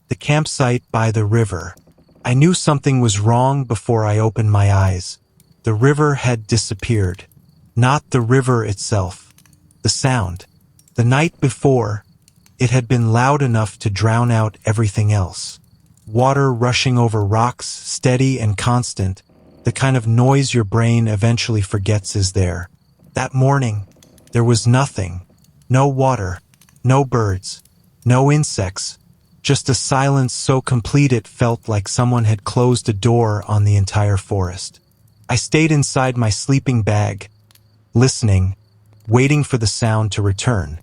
The campsite by the river. I knew something was wrong before I opened my eyes. The river had disappeared. Not the river itself. The sound. The night before, it had been loud enough to drown out everything else. Water rushing over rocks, steady and constant, the kind of noise your brain eventually forgets is there. That morning, there was nothing. No water, no birds, no insects, just a silence so complete it felt like someone had closed a door on the entire forest. I stayed inside my sleeping bag, listening, waiting for the sound to return.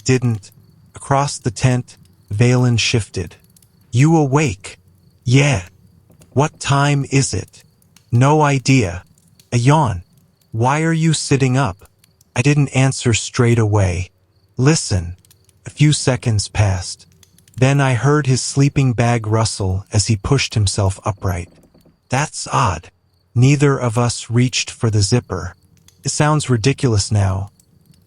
Didn't. Across the tent, Valen shifted. "You awake?" "Yeah." "What time is it?" "No idea." A yawn. "Why are you sitting up?" I didn't answer straight away. "Listen." A few seconds passed. Then I heard his sleeping bag rustle as he pushed himself upright. That's odd. Neither of us reached for the zipper. It sounds ridiculous now,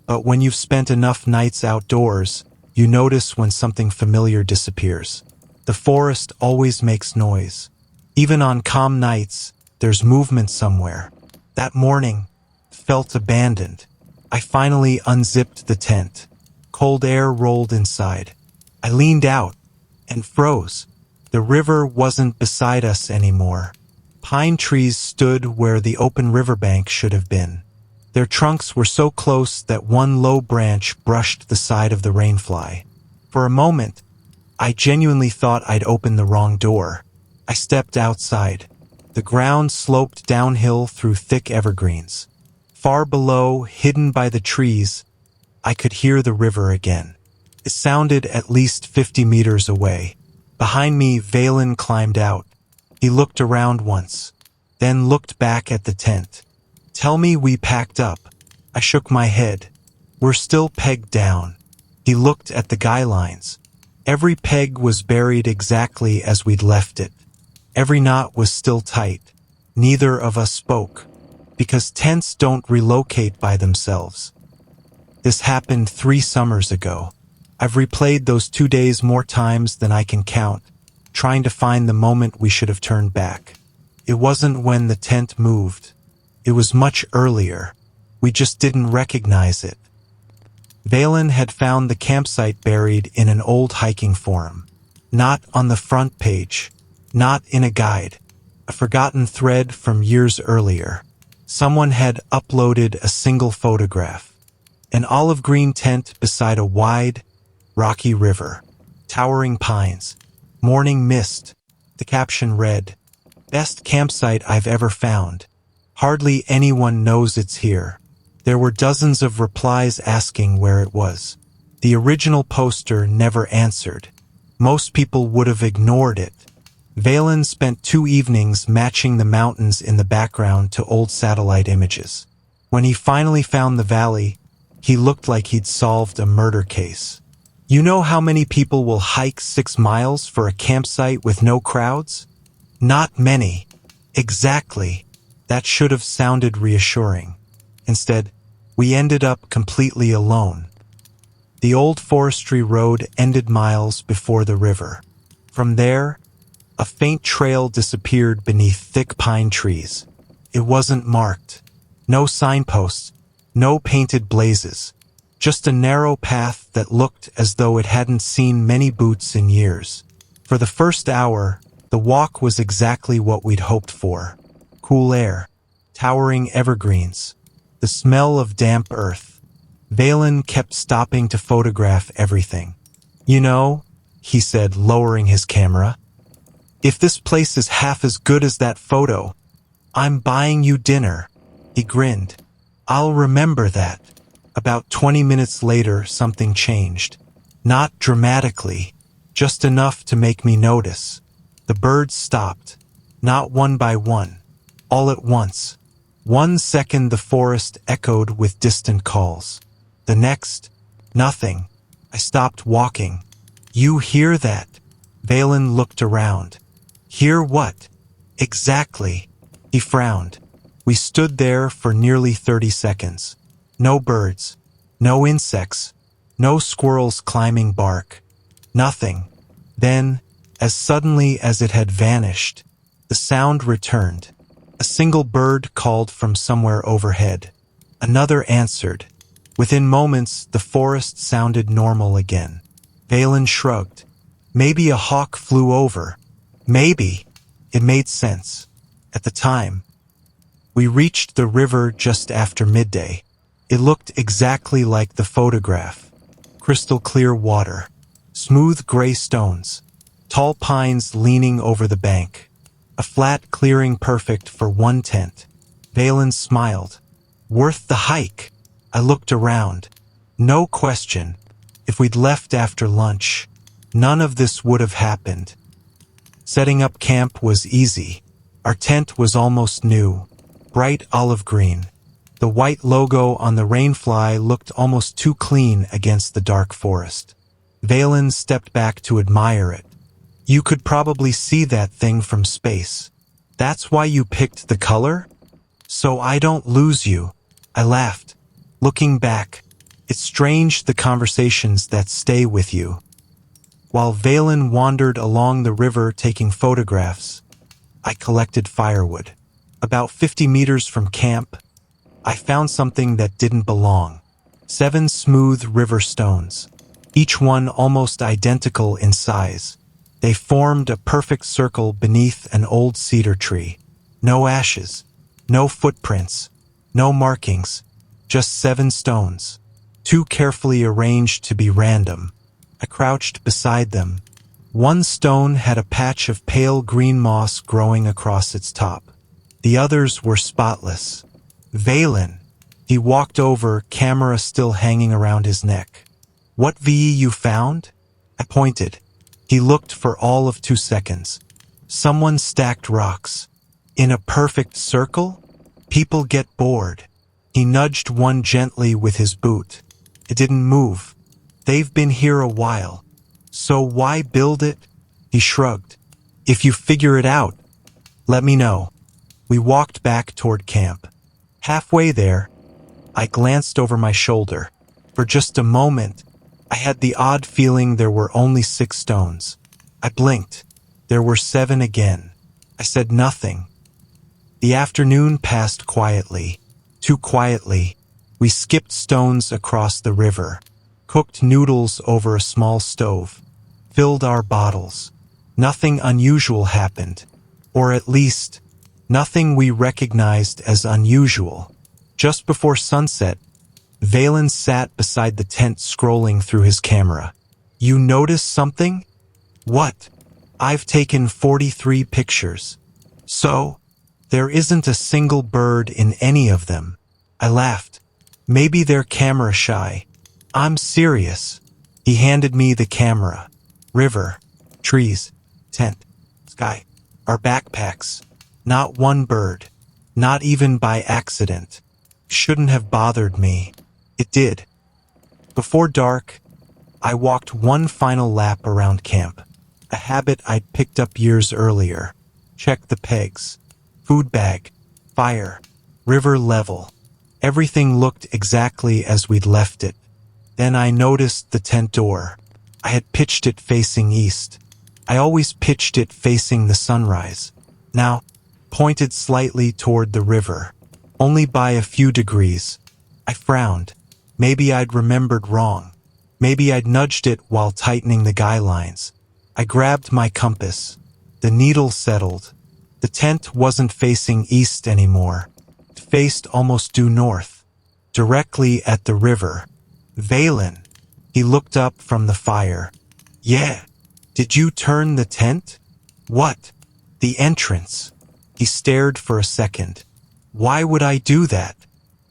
but when you've spent enough nights outdoors, you notice when something familiar disappears. The forest always makes noise. Even on calm nights, there's movement somewhere. That morning, felt abandoned. I finally unzipped the tent. Cold air rolled inside. I leaned out and froze. The river wasn't beside us anymore. Pine trees stood where the open riverbank should have been. Their trunks were so close that one low branch brushed the side of the rainfly. For a moment, I genuinely thought I'd opened the wrong door. I stepped outside. The ground sloped downhill through thick evergreens. Far below, hidden by the trees, I could hear the river again. It sounded at least 50 meters away. Behind me, Valen climbed out. He looked around once, then looked back at the tent. "Tell me we packed up." I shook my head. "We're still pegged down." He looked at the guy lines. Every peg was buried exactly as we'd left it. Every knot was still tight. Neither of us spoke, because tents don't relocate by themselves. This happened 3 summers ago. I've replayed those 2 days more times than I can count, trying to find the moment we should have turned back. It wasn't when the tent moved. It was much earlier. We just didn't recognize it. Valen had found the campsite buried in an old hiking forum. Not on the front page. Not in a guide. A forgotten thread from years earlier. Someone had uploaded a single photograph. An olive green tent beside a wide, rocky river. Towering pines. Morning mist. The caption read, "Best campsite I've ever found. Hardly anyone knows it's here." There were dozens of replies asking where it was. The original poster never answered. Most people would have ignored it. Valen spent 2 evenings matching the mountains in the background to old satellite images. When he finally found the valley, he looked like he'd solved a murder case. You know how many people will hike 6 miles for a campsite with no crowds? Not many. Exactly. That should have sounded reassuring. Instead, we ended up completely alone. The old forestry road ended miles before the river. From there, a faint trail disappeared beneath thick pine trees. It wasn't marked. No signposts, no painted blazes. Just a narrow path that looked as though it hadn't seen many boots in years. For the first hour, the walk was exactly what we'd hoped for. Cool air, towering evergreens, the smell of damp earth. Valen kept stopping to photograph everything. "You know," he said, lowering his camera, "if this place is half as good as that photo, I'm buying you dinner." He grinned. "I'll remember that." About 20 minutes later, something changed. Not dramatically, just enough to make me notice. The birds stopped, not one by one, all at once. 1 second the forest echoed with distant calls. The next, nothing. I stopped walking. "You hear that?" Valen looked around. "Hear what?" "Exactly." He frowned. We stood there for nearly 30 seconds. No birds, no insects, no squirrels climbing bark. Nothing. Then, As suddenly as it had vanished, the sound returned. A single bird called from somewhere overhead. Another answered. Within moments, the forest sounded normal again. Valen shrugged. Maybe a hawk flew over. Maybe. It made sense. At the time, we reached the river just after midday. It looked exactly like the photograph. Crystal clear water, smooth gray stones, tall pines leaning over the bank. A flat clearing perfect for one tent. Valen smiled. Worth the hike. I looked around. No question. If we'd left after lunch, none of this would have happened. Setting up camp was easy. Our tent was almost new, bright olive green. The white logo on the rainfly looked almost too clean against the dark forest. Valen stepped back to admire it. You could probably see that thing from space. That's why you picked the color? So I don't lose you. I laughed. Looking back, it's strange the conversations that stay with you. While Valen wandered along the river taking photographs, I collected firewood. About 50 meters from camp, I found something that didn't belong. 7 smooth river stones, each one almost identical in size. They formed a perfect circle beneath an old cedar tree. No ashes, no footprints, no markings, just 7 stones, too carefully arranged to be random. I crouched beside them. One stone had a patch of pale green moss growing across its top. The others were spotless. Valen. He walked over, camera still hanging around his neck. What VE you found? I pointed. He looked for all of 2 seconds. Someone stacked rocks. In a perfect circle? People get bored. He nudged one gently with his boot. It didn't move. They've been here a while. So why build it? He shrugged. If you figure it out, let me know. We walked back toward camp. Halfway there, I glanced over my shoulder. For just a moment, I had the odd feeling there were only 6 stones. I blinked. There were 7 again. I said nothing. The afternoon passed quietly. Too quietly. We skipped stones across the river, cooked noodles over a small stove, filled our bottles. Nothing unusual happened, or at least, nothing we recognized as unusual. Just before sunset, Valen sat beside the tent scrolling through his camera. You notice something? What? I've taken 43 pictures. So, there isn't a single bird in any of them. I laughed. Maybe they're camera shy. I'm serious. He handed me the camera. River, trees, tent, sky, our backpacks. Not one bird. Not even by accident. Shouldn't have bothered me. It did. Before dark, I walked one final lap around camp. A habit I'd picked up years earlier. Check the pegs. Food bag. Fire. River level. Everything looked exactly as we'd left it. Then I noticed the tent door. I had pitched it facing east. I always pitched it facing the sunrise. Now, pointed slightly toward the river. Only by a few degrees. I frowned. Maybe I'd remembered wrong. Maybe I'd nudged it while tightening the guy lines. I grabbed my compass. The needle settled. The tent wasn't facing east anymore. It faced almost due north, directly at the river. Valen. He looked up from the fire. Yeah. Did you turn the tent? What? The entrance. He stared for a second. Why would I do that?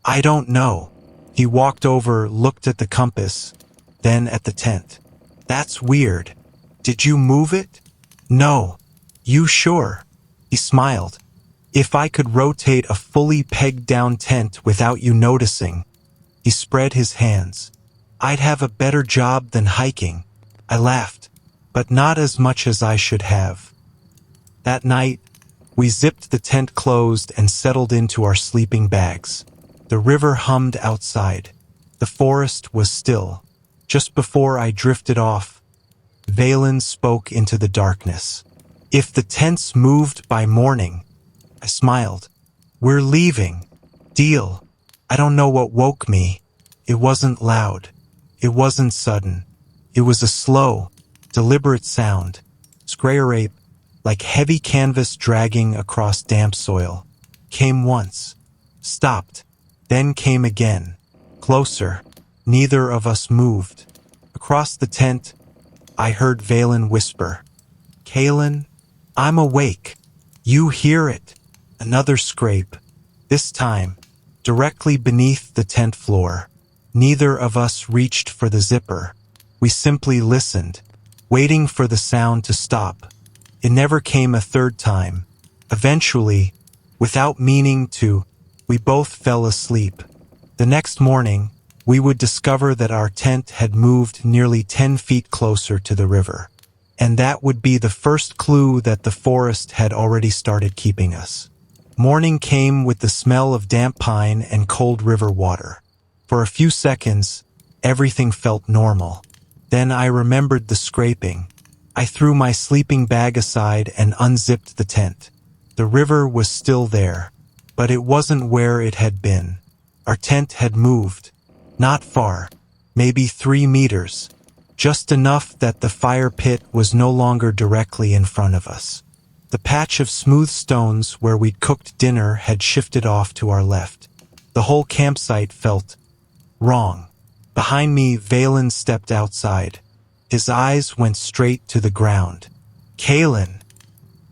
I don't know. He walked over, looked at the compass, then at the tent. That's weird. Did you move it? No. You sure? He smiled. If I could rotate a fully pegged-down tent without you noticing. He spread his hands. I'd have a better job than hiking. I laughed, but not as much as I should have. That night, we zipped the tent closed and settled into our sleeping bags. The river hummed outside. The forest was still. Just before I drifted off, Valen spoke into the darkness. If the tents moved by morning, I smiled. We're leaving. Deal. I don't know what woke me. It wasn't loud. It wasn't sudden. It was a slow, deliberate sound. Scrape, like heavy canvas dragging across damp soil. Came once. Stopped. Then came again. Closer. Neither of us moved. Across the tent, I heard Valen whisper, "Kalen, I'm awake. You hear it." Another scrape. This time, directly beneath the tent floor. Neither of us reached for the zipper. We simply listened, waiting for the sound to stop. It never came a third time. Eventually, without meaning to, we both fell asleep. The next morning, we would discover that our tent had moved nearly 10 feet closer to the river. And that would be the first clue that the forest had already started keeping us. Morning came with the smell of damp pine and cold river water. For a few seconds, everything felt normal. Then I remembered the scraping. I threw my sleeping bag aside and unzipped the tent. The river was still there, but it wasn't where it had been. Our tent had moved. Not far, maybe 3 meters, just enough that the fire pit was no longer directly in front of us. The patch of smooth stones where we'd cooked dinner had shifted off to our left. The whole campsite felt wrong. Behind me, Valen stepped outside. His eyes went straight to the ground. "Kalen."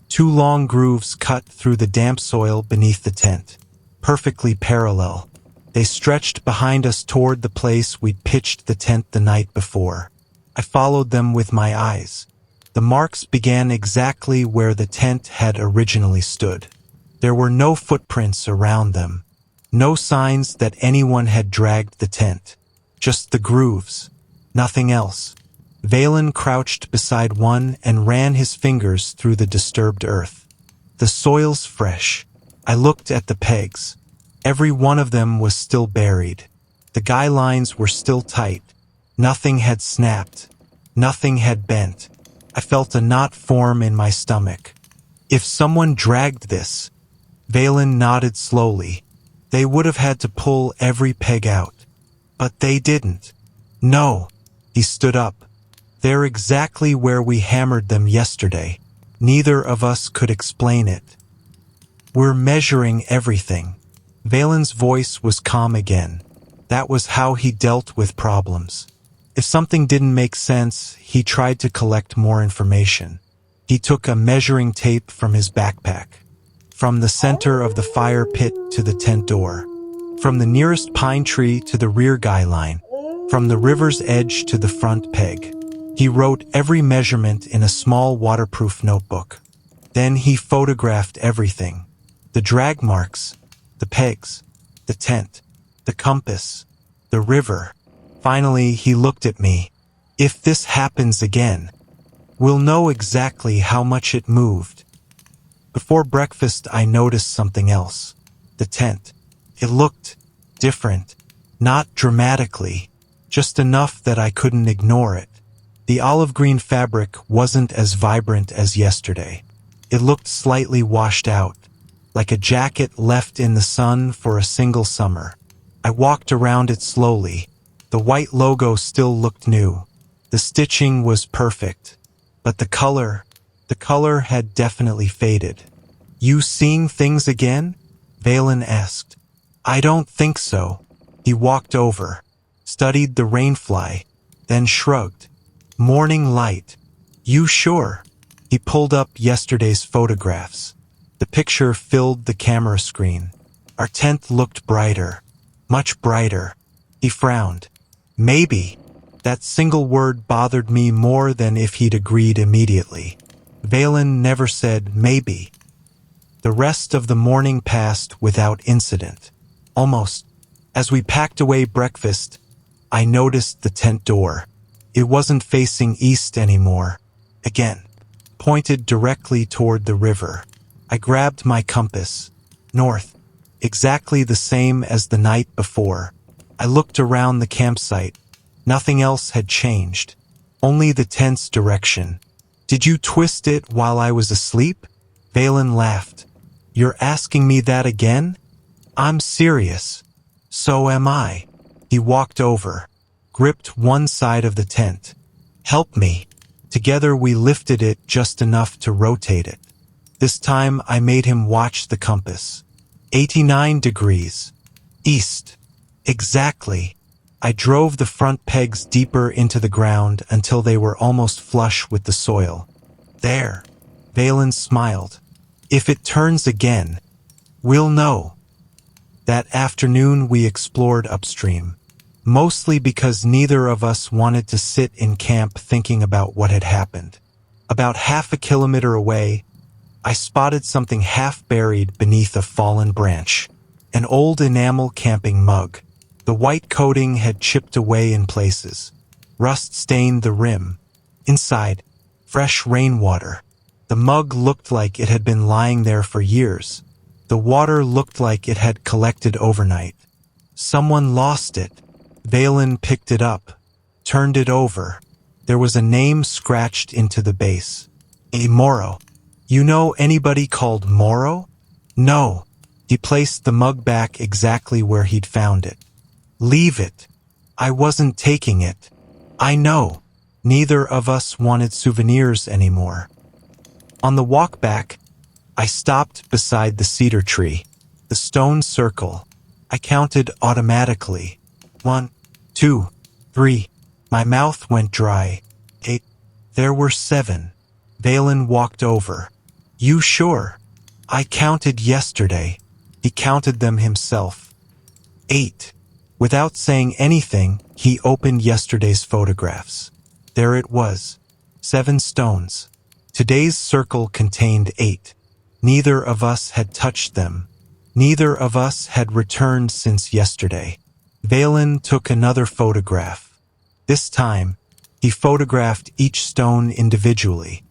2 long grooves cut through the damp soil beneath the tent, perfectly parallel. They stretched behind us toward the place we'd pitched the tent the night before. I followed them with my eyes. The marks began exactly where the tent had originally stood. There were no footprints around them, no signs that anyone had dragged the tent. Just the grooves, nothing else. Valen crouched beside one and ran his fingers through the disturbed earth. The soil's fresh. I looked at the pegs. Every one of them was still buried. The guy lines were still tight. Nothing had snapped. Nothing had bent. I felt a knot form in my stomach. If someone dragged this, Valen nodded slowly, they would have had to pull every peg out. But they didn't. No. He stood up. They're exactly where we hammered them yesterday. Neither of us could explain it. We're measuring everything. Valen's voice was calm again. That was how he dealt with problems. If something didn't make sense, he tried to collect more information. He took a measuring tape from his backpack. From the center of the fire pit to the tent door. From the nearest pine tree to the rear guy line. From the river's edge to the front peg. He wrote every measurement in a small waterproof notebook. Then he photographed everything. The drag marks, the pegs, the tent, the compass, the river. Finally, he looked at me. If this happens again, we'll know exactly how much it moved. Before breakfast, I noticed something else. The tent. It looked different. Not dramatically, just enough that I couldn't ignore it. The olive green fabric wasn't as vibrant as yesterday. It looked slightly washed out, like a jacket left in the sun for a single summer. I walked around it slowly. The white logo still looked new. The stitching was perfect. But the color had definitely faded. "You seeing things again?" Valen asked. "I don't think so." He walked over, studied the rainfly, then shrugged. "Morning light. You sure?" He pulled up yesterday's photographs. The picture filled the camera screen. Our tent looked brighter, much brighter. He frowned. "Maybe." That single word bothered me more than if he'd agreed immediately. Valen never said maybe. The rest of the morning passed without incident. Almost. As we packed away breakfast, I noticed the tent door. It wasn't facing east anymore. Again, pointed directly toward the river. I grabbed my compass. North. Exactly the same as the night before. I looked around the campsite. Nothing else had changed. only the tent's direction. Did you twist it while I was asleep? Valen laughed. You're asking me that again? I'm serious. So am I. He walked over, gripped one side of the tent. Help me. Together we lifted it just enough to rotate it. This time I made him watch the compass. 89 degrees. East. Exactly. I drove the front pegs deeper into the ground until they were almost flush with the soil. There. Valen smiled. If it turns again, we'll know. That afternoon we explored upstream, mostly because neither of us wanted to sit in camp thinking about what had happened. About half a kilometer away, I spotted something half buried beneath a fallen branch. An old enamel camping mug. The white coating had chipped away in places. Rust stained the rim. Inside, fresh rainwater. The mug looked like it had been lying there for years. The water looked like it had collected overnight. Someone lost it. Valen picked it up, turned it over. There was a name scratched into the base. A Moro. You know anybody called Moro? No. He placed the mug back exactly where he'd found it. Leave it. I wasn't taking it. I know. Neither of us wanted souvenirs anymore. On the walk back, I stopped beside the cedar tree, the stone circle. I counted automatically. 1, 2, 3. My mouth went dry. 8. There were 7. Valen walked over. You sure? I counted yesterday. He counted them himself. 8. Without saying anything, he opened yesterday's photographs. There it was. 7 stones. Today's circle contained 8. Neither of us had touched them. Neither of us had returned since yesterday. Valen took another photograph. This time, he photographed each stone individually.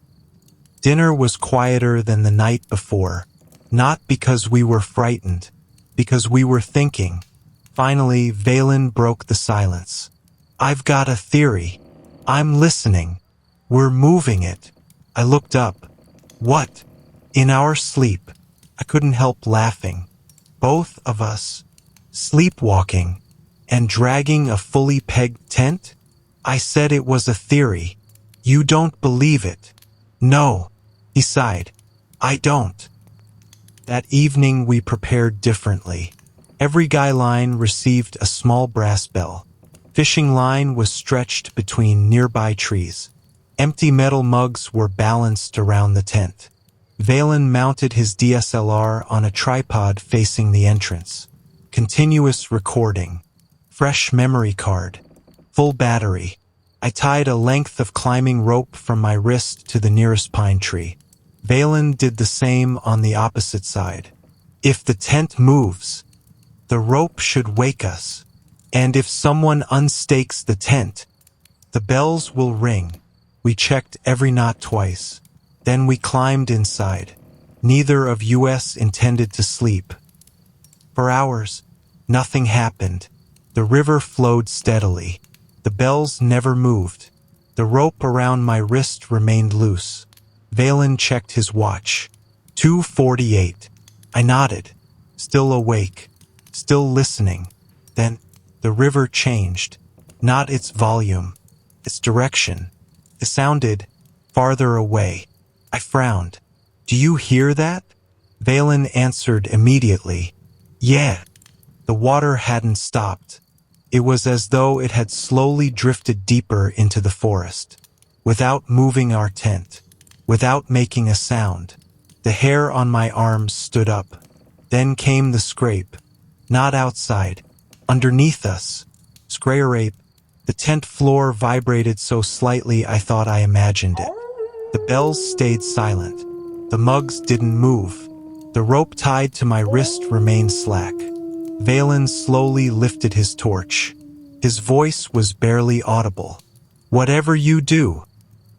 Dinner was quieter than the night before, not because we were frightened, because we were thinking. Finally, Valen broke the silence. I've got a theory. I'm listening. We're moving it. I looked up. What? In our sleep. I couldn't help laughing. Both of us. Sleepwalking. And dragging a fully pegged tent? I said it was a theory. You don't believe it. No. He sighed. I don't. That evening we prepared differently. Every guy line received a small brass bell. Fishing line was stretched between nearby trees. Empty metal mugs were balanced around the tent. Valen mounted his DSLR on a tripod facing the entrance. Continuous recording. Fresh memory card. Full battery. I tied a length of climbing rope from my wrist to the nearest pine tree. Valen did the same on the opposite side. If the tent moves, the rope should wake us. And if someone unstakes the tent, the bells will ring. We checked every knot twice. Then we climbed inside. Neither of us intended to sleep. For hours, nothing happened. The river flowed steadily. The bells never moved. The rope around my wrist remained loose. Valen checked his watch. 2:48. I nodded, still awake, still listening. Then, the river changed. Not its volume, its direction. It sounded farther away. I frowned. Do you hear that? Valen answered immediately. Yeah. The water hadn't stopped. It was as though it had slowly drifted deeper into the forest, without moving our tent, without making a sound. The hair on my arms stood up. Then came the scrape. Not outside. Underneath us. Scrape. The tent floor vibrated so slightly I thought I imagined it. The bells stayed silent. The mugs didn't move. The rope tied to my wrist remained slack. Valen slowly lifted his torch. His voice was barely audible. Whatever you do,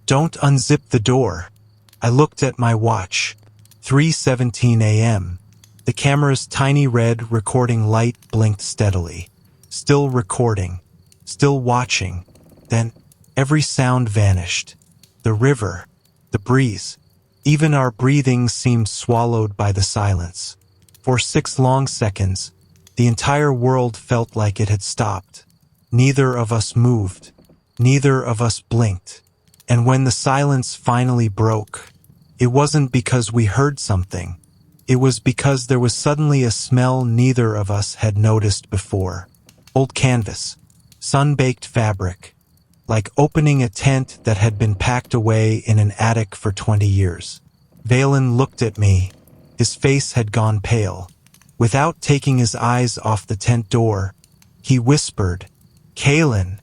don't unzip the door. I looked at my watch. 3:17 a.m. The camera's tiny red recording light blinked steadily. Still recording. Still watching. Then, Every sound vanished. The river, the breeze, even our breathing seemed swallowed by the silence. For 6 long seconds, the entire world felt like it had stopped. Neither of us moved. Neither of us blinked. And when the silence finally broke, it wasn't because we heard something. It was because there was suddenly a smell neither of us had noticed before. Old canvas, sun-baked fabric, like opening a tent that had been packed away in an attic for 20 years. Valen looked at me. His face had gone pale. Without taking his eyes off the tent door, he whispered, "Kaylin,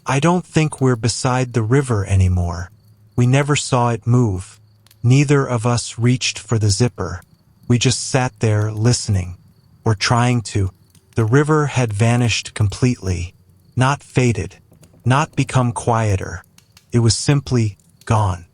I don't think we're beside the river anymore." We never saw it move. Neither of us reached for the zipper. We just sat there listening, or trying to. The river had vanished completely, not faded, not become quieter. It was simply gone.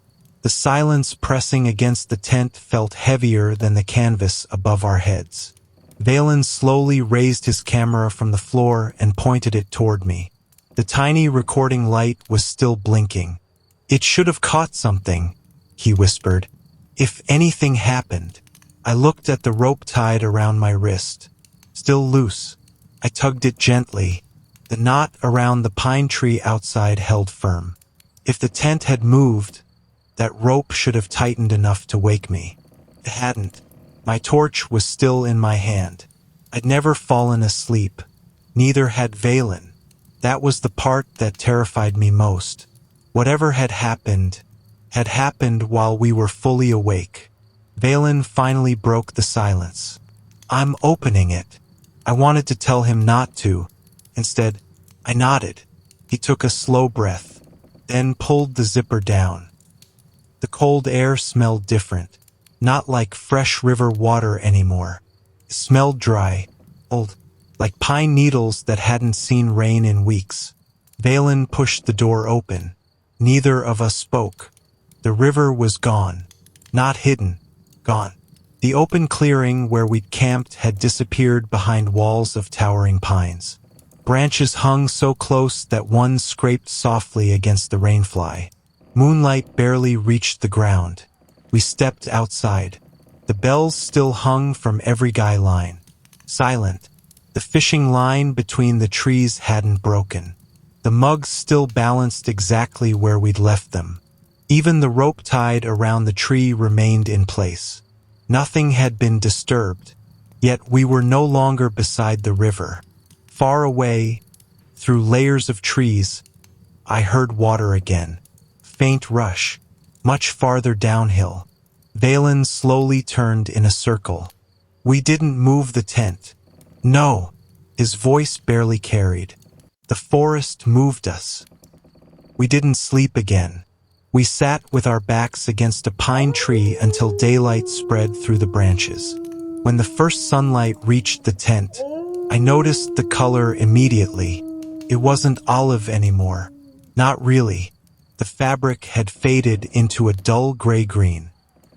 The silence pressing against the tent felt heavier than the canvas above our heads. Valen slowly raised his camera from the floor and pointed it toward me. The tiny recording light was still blinking. "It should have caught something," he whispered. "If anything happened." I looked at the rope tied around my wrist. Still loose. I tugged it gently. The knot around the pine tree outside held firm. If the tent had moved, that rope should have tightened enough to wake me. It hadn't. My torch was still in my hand. I'd never fallen asleep. Neither had Valen. That was the part that terrified me most. Whatever had happened while we were fully awake. Valen finally broke the silence. "I'm opening it." I wanted to tell him not to. Instead, I nodded. He took a slow breath, then pulled the zipper down. The cold air smelled different, not like fresh river water anymore. It smelled dry, old, like pine needles that hadn't seen rain in weeks. Valen pushed the door open. Neither of us spoke. The river was gone. Not hidden. Gone. The open clearing where we'd camped had disappeared behind walls of towering pines. Branches hung so close that one scraped softly against the rainfly. Moonlight barely reached the ground. We stepped outside. The bells still hung from every guy line. Silent. The fishing line between the trees hadn't broken. The mugs still balanced exactly where we'd left them. Even the rope tied around the tree remained in place. Nothing had been disturbed, yet we were no longer beside the river. Far away, through layers of trees, I heard water again. Faint rush, much farther downhill. Valen slowly turned in a circle. "We didn't move the tent." "No." His voice barely carried. "The forest moved us." We didn't sleep again. We sat with our backs against a pine tree until daylight spread through the branches. When the first sunlight reached the tent, I noticed the color immediately. It wasn't olive anymore. Not really. The fabric had faded into a dull gray-green.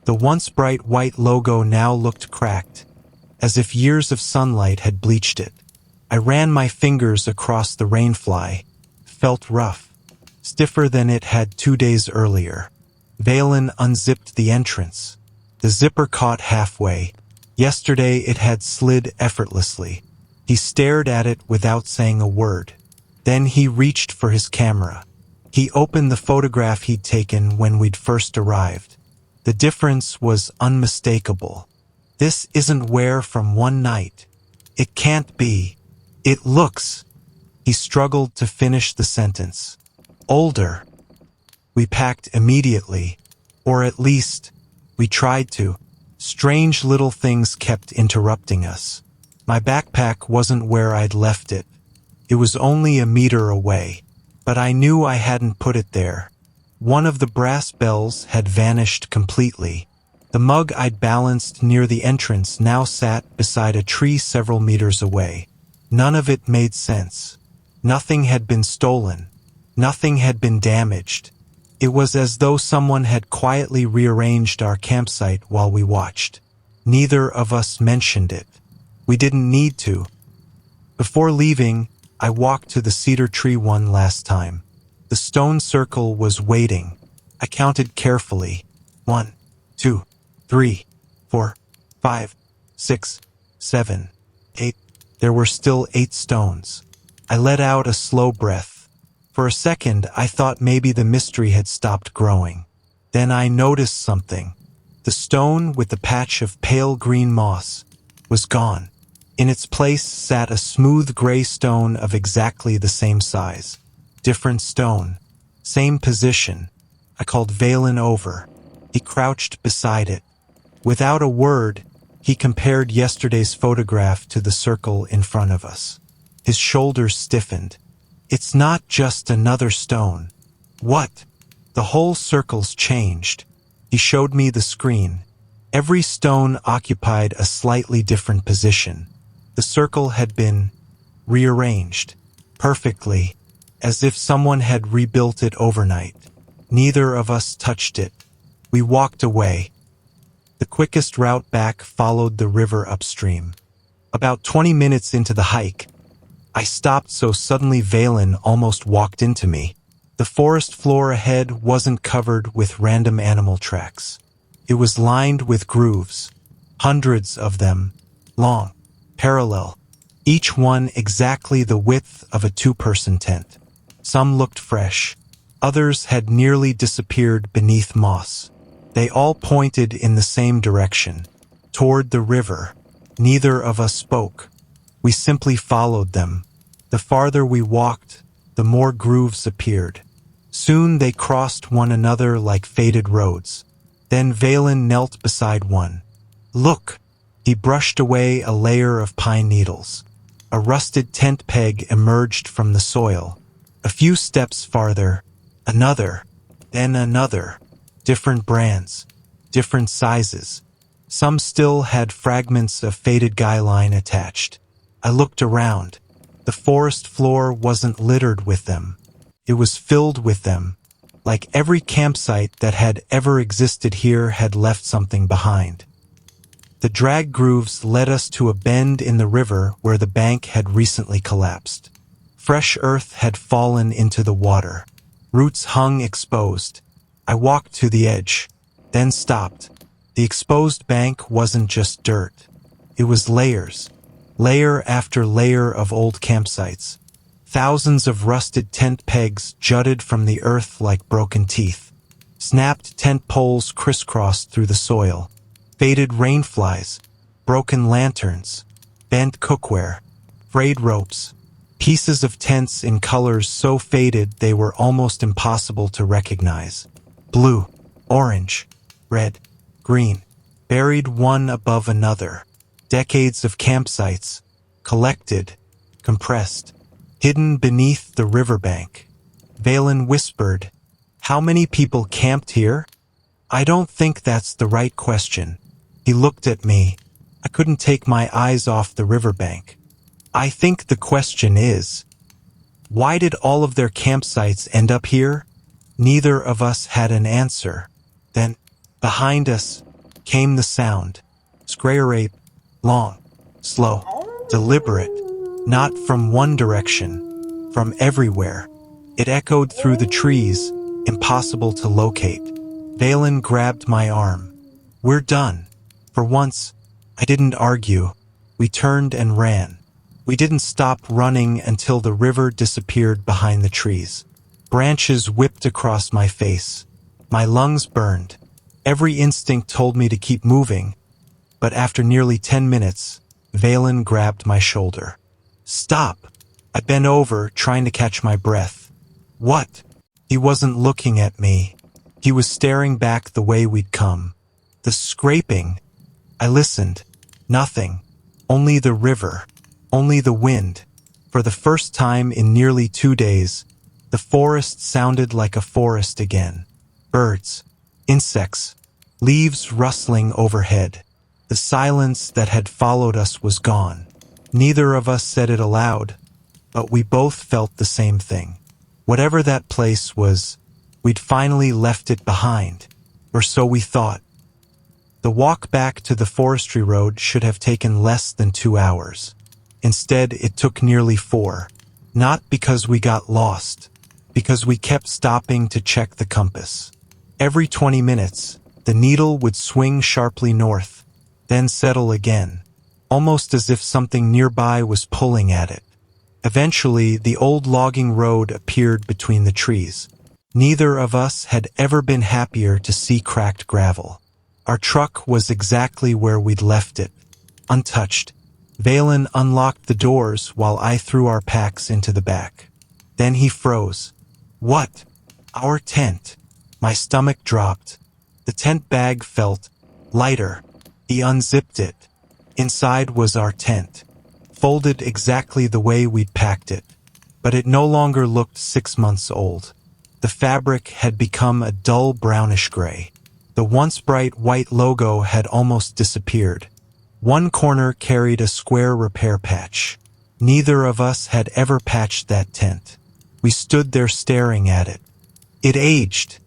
The once bright white logo now looked cracked, as if years of sunlight had bleached it. I ran my fingers across the rainfly. Felt rough. Stiffer than it had 2 days earlier. Valen unzipped the entrance. The zipper caught halfway. Yesterday it had slid effortlessly. He stared at it without saying a word. Then he reached for his camera. He opened the photograph he'd taken when we'd first arrived. The difference was unmistakable. "This isn't wear from one night. It can't be. It looks..." He struggled to finish the sentence. "Older." We packed immediately, or at least, we tried to. Strange little things kept interrupting us. My backpack wasn't where I'd left it. It was only a meter away, but I knew I hadn't put it there. One of the brass bells had vanished completely. The mug I'd balanced near the entrance now sat beside a tree several meters away. None of it made sense. Nothing had been stolen. Nothing had been damaged. It was as though someone had quietly rearranged our campsite while we watched. Neither of us mentioned it. We didn't need to. Before leaving, I walked to the cedar tree one last time. The stone circle was waiting. I counted carefully. 1, 2, 3, 4, 5, 6, 7, 8. There were still 8 stones. I let out a slow breath. For a second, I thought maybe the mystery had stopped growing. Then I noticed something. The stone with the patch of pale green moss was gone. In its place sat a smooth gray stone of exactly the same size. Different stone. Same position. I called Valen over. He crouched beside it. Without a word, he compared yesterday's photograph to the circle in front of us. His shoulders stiffened. It's not just another stone. What? The whole circle's changed. He showed me the screen. Every stone occupied a slightly different position. The circle had been rearranged perfectly, as if someone had rebuilt it overnight. Neither of us touched it. We walked away. The quickest route back followed the river upstream. About 20 minutes into the hike, I stopped so suddenly Valen almost walked into me. The forest floor ahead wasn't covered with random animal tracks. It was lined with grooves, hundreds of them, long, parallel, each one exactly the width of a 2-person tent. Some looked fresh. Others had nearly disappeared beneath moss. They all pointed in the same direction, toward the river. Neither of us spoke. We simply followed them. The farther we walked, the more grooves appeared. Soon they crossed one another like faded roads. Then Valen knelt beside one. Look! He brushed away a layer of pine needles. A rusted tent peg emerged from the soil. A few steps farther, another, then another. Different brands, different sizes. Some still had fragments of faded guy line attached. I looked around. The forest floor wasn't littered with them. It was filled with them. Like every campsite that had ever existed here had left something behind. The drag grooves led us to a bend in the river where the bank had recently collapsed. Fresh earth had fallen into the water. Roots hung exposed. I walked to the edge, then stopped. The exposed bank wasn't just dirt. It was layers. Layer after layer of old campsites. Thousands of rusted tent pegs jutted from the earth like broken teeth. Snapped tent poles crisscrossed through the soil. Faded rainflies, broken lanterns, bent cookware, frayed ropes, pieces of tents in colors so faded they were almost impossible to recognize. Blue, orange, red, green, buried one above another. Decades of campsites, collected, compressed, hidden beneath the riverbank. Valen whispered, "How many people camped here?" "I don't think that's the right question." He looked at me. I couldn't take my eyes off the riverbank. "I think the question is, why did all of their campsites end up here?" Neither of us had an answer. Then, behind us, came the sound. Scrape, long, slow, deliberate, not from one direction, from everywhere. It echoed through the trees, impossible to locate. Valen grabbed my arm. "We're done." For once, I didn't argue. We turned and ran. We didn't stop running until the river disappeared behind the trees. Branches whipped across my face. My lungs burned. Every instinct told me to keep moving. But after nearly 10 minutes, Valen grabbed my shoulder. "Stop!" I bent over, trying to catch my breath. "What?" He wasn't looking at me. He was staring back the way we'd come. The scraping. I listened. Nothing. Only the river. Only the wind. For the first time in nearly 2 days, the forest sounded like a forest again. Birds. Insects. Leaves rustling overhead. The silence that had followed us was gone. Neither of us said it aloud, but we both felt the same thing. Whatever that place was, we'd finally left it behind. Or so we thought. The walk back to the forestry road should have taken less than 2 hours. Instead, it took nearly 4. Not because we got lost, because we kept stopping to check the compass. Every 20 minutes, the needle would swing sharply north, then settle again, almost as if something nearby was pulling at it. Eventually, the old logging road appeared between the trees. Neither of us had ever been happier to see cracked gravel. Our truck was exactly where we'd left it, untouched. Valen unlocked the doors while I threw our packs into the back. Then he froze. What? Our tent. My stomach dropped. The tent bag felt lighter. He unzipped it. Inside was our tent, folded exactly the way we'd packed it. But it no longer looked 6 months old. The fabric had become a dull brownish gray. The once bright white logo had almost disappeared. One corner carried a square repair patch. Neither of us had ever patched that tent. We stood there staring at it. It aged,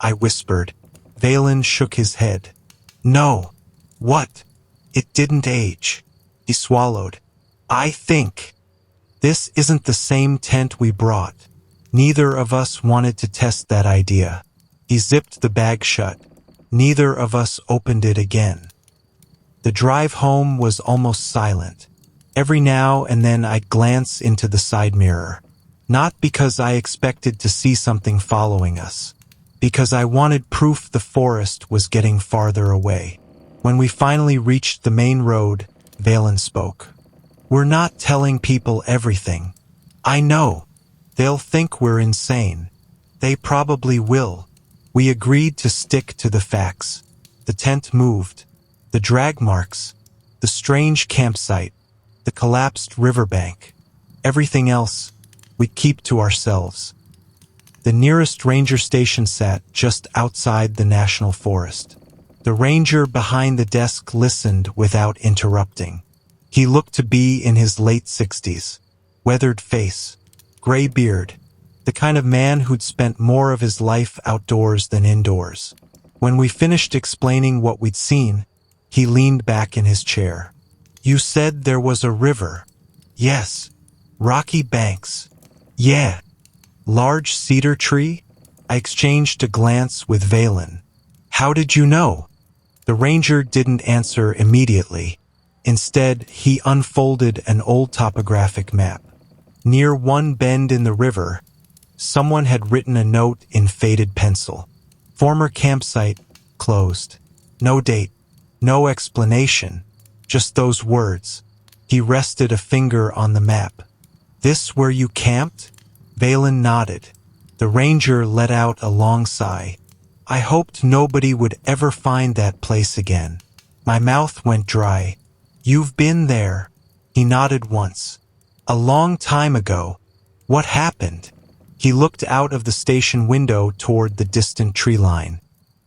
I whispered. Valen shook his head. No. What? It didn't age. He swallowed. I think. This isn't the same tent we brought. Neither of us wanted to test that idea. He zipped the bag shut. Neither of us opened it again. The drive home was almost silent. Every now and then I'd glance into the side mirror. Not because I expected to see something following us. Because I wanted proof the forest was getting farther away. When we finally reached the main road, Valen spoke. We're not telling people everything. I know. They'll think we're insane. They probably will. We agreed to stick to the facts. The tent moved. The drag marks. The strange campsite. The collapsed riverbank. Everything else, we'd keep to ourselves. The nearest ranger station sat just outside the national forest. The ranger behind the desk listened without interrupting. He looked to be in his late 60s. Weathered face. Gray beard. The kind of man who'd spent more of his life outdoors than indoors. When we finished explaining what we'd seen, he leaned back in his chair. You said there was a river. Yes. Rocky banks. Yeah. Large cedar tree? I exchanged a glance with Valen. How did you know? The ranger didn't answer immediately. Instead, he unfolded an old topographic map. Near one bend in the river, someone had written a note in faded pencil. Former campsite, closed. No date, no explanation, just those words. He rested a finger on the map. This where you camped? Valen nodded. The ranger let out a long sigh. I hoped nobody would ever find that place again. My mouth went dry. You've been there. He nodded once. A long time ago. What happened? He looked out of the station window toward the distant tree line.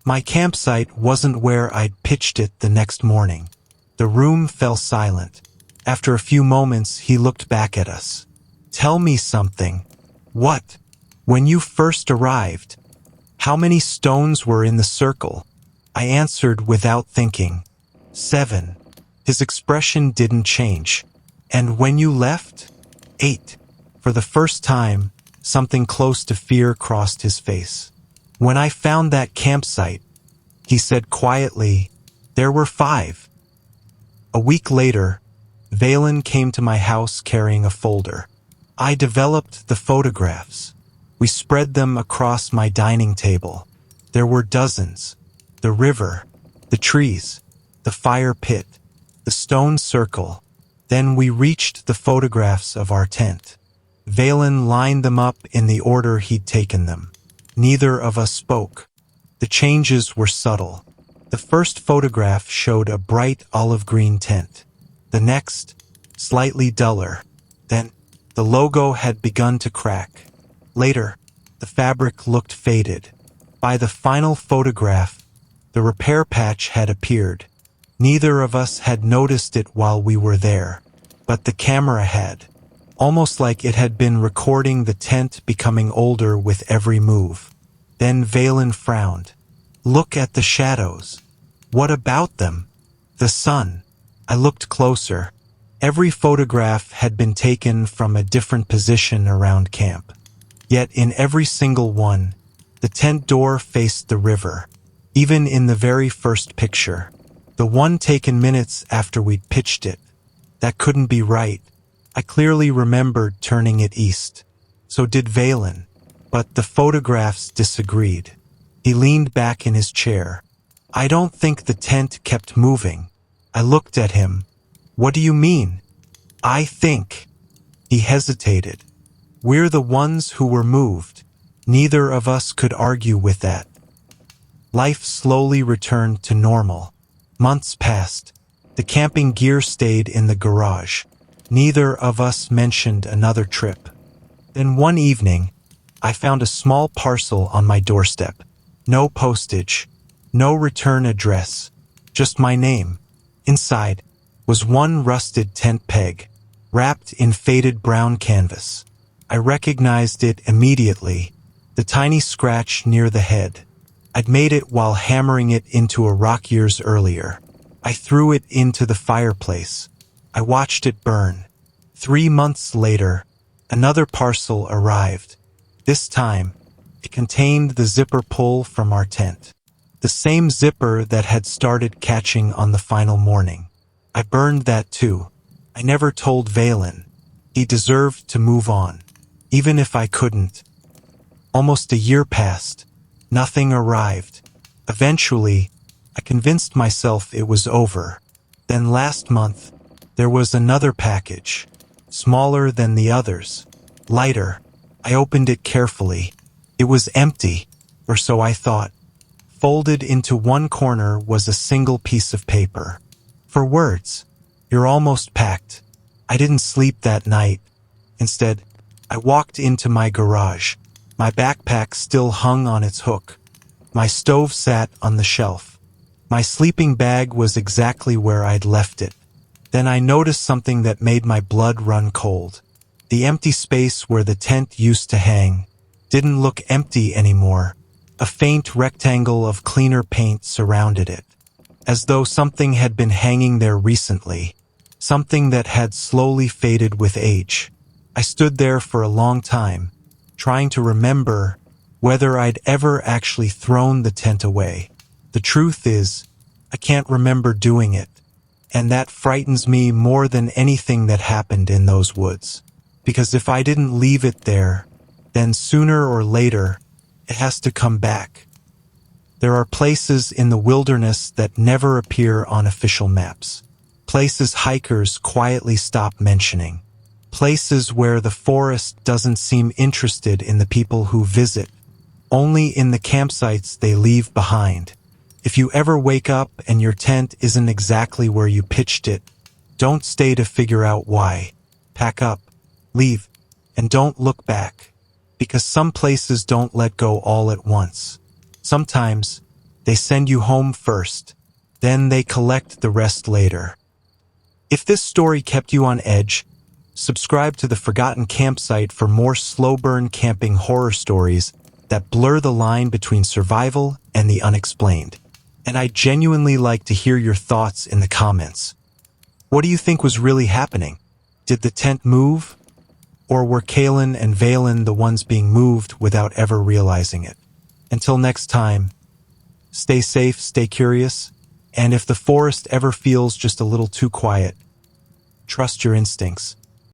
My campsite wasn't where I'd pitched it the next morning. The room fell silent. After a few moments, he looked back at us. Tell me something. What? When you first arrived, how many stones were in the circle? I answered without thinking. 7. His expression didn't change. And when you left? 8. For the first time, something close to fear crossed his face. When I found that campsite, he said quietly, there were 5. A week later, Valen came to my house carrying a folder. I developed the photographs. We spread them across my dining table. There were dozens. The river, the trees, the fire pit, the stone circle. Then we reached the photographs of our tent. Valen lined them up in the order he'd taken them. Neither of us spoke. The changes were subtle. The first photograph showed a bright olive-green tent. The next, slightly duller. Then, the logo had begun to crack. Later, the fabric looked faded. By the final photograph, the repair patch had appeared. Neither of us had noticed it while we were there, but the camera had. Almost like it had been recording the tent becoming older with every move. Then Valen frowned. Look at the shadows. What about them? The sun. I looked closer. Every photograph had been taken from a different position around camp. Yet in every single one, the tent door faced the river. Even in the very first picture, the one taken minutes after we'd pitched it, that couldn't be right. I clearly remembered turning it east. So did Valen, but the photographs disagreed. He leaned back in his chair. I don't think the tent kept moving. I looked at him. What do you mean? I think. He hesitated. We're the ones who were moved. Neither of us could argue with that. Life slowly returned to normal. Months passed. The camping gear stayed in the garage. Neither of us mentioned another trip. Then one evening, I found a small parcel on my doorstep. No postage, no return address, just my name. Inside was one rusted tent peg, wrapped in faded brown canvas. I recognized it immediately, the tiny scratch near the head. I'd made it while hammering it into a rock years earlier. I threw it into the fireplace. I watched it burn. 3 months later, another parcel arrived. This time, it contained the zipper pull from our tent. The same zipper that had started catching on the final morning. I burned that too. I never told Valen. He deserved to move on, even if I couldn't. Almost a year passed. Nothing arrived. Eventually, I convinced myself it was over. Then last month, there was another package. Smaller than the others. Lighter. I opened it carefully. It was empty, or so I thought. Folded into one corner was a single piece of paper. For words. You're almost packed. I didn't sleep that night. Instead, I walked into my garage. My backpack still hung on its hook. My stove sat on the shelf. My sleeping bag was exactly where I'd left it. Then I noticed something that made my blood run cold. The empty space where the tent used to hang didn't look empty anymore. A faint rectangle of cleaner paint surrounded it, as though something had been hanging there recently, something that had slowly faded with age. I stood there for a long time, trying to remember whether I'd ever actually thrown the tent away. The truth is, I can't remember doing it, and that frightens me more than anything that happened in those woods. Because if I didn't leave it there, then sooner or later, it has to come back. There are places in the wilderness that never appear on official maps. Places hikers quietly stop mentioning. Places where the forest doesn't seem interested in the people who visit, only in the campsites they leave behind. If you ever wake up and your tent isn't exactly where you pitched it, don't stay to figure out why. Pack up, leave, and don't look back. Because some places don't let go all at once. Sometimes, they send you home first, then they collect the rest later. If this story kept you on edge, subscribe to the Forgotten Campsite for more slow-burn camping horror stories that blur the line between survival and the unexplained. And I'd genuinely like to hear your thoughts in the comments. What do you think was really happening? Did the tent move? Or were Kalen and Valen the ones being moved without ever realizing it? Until next time, stay safe, stay curious, and if the forest ever feels just a little too quiet, trust your instincts.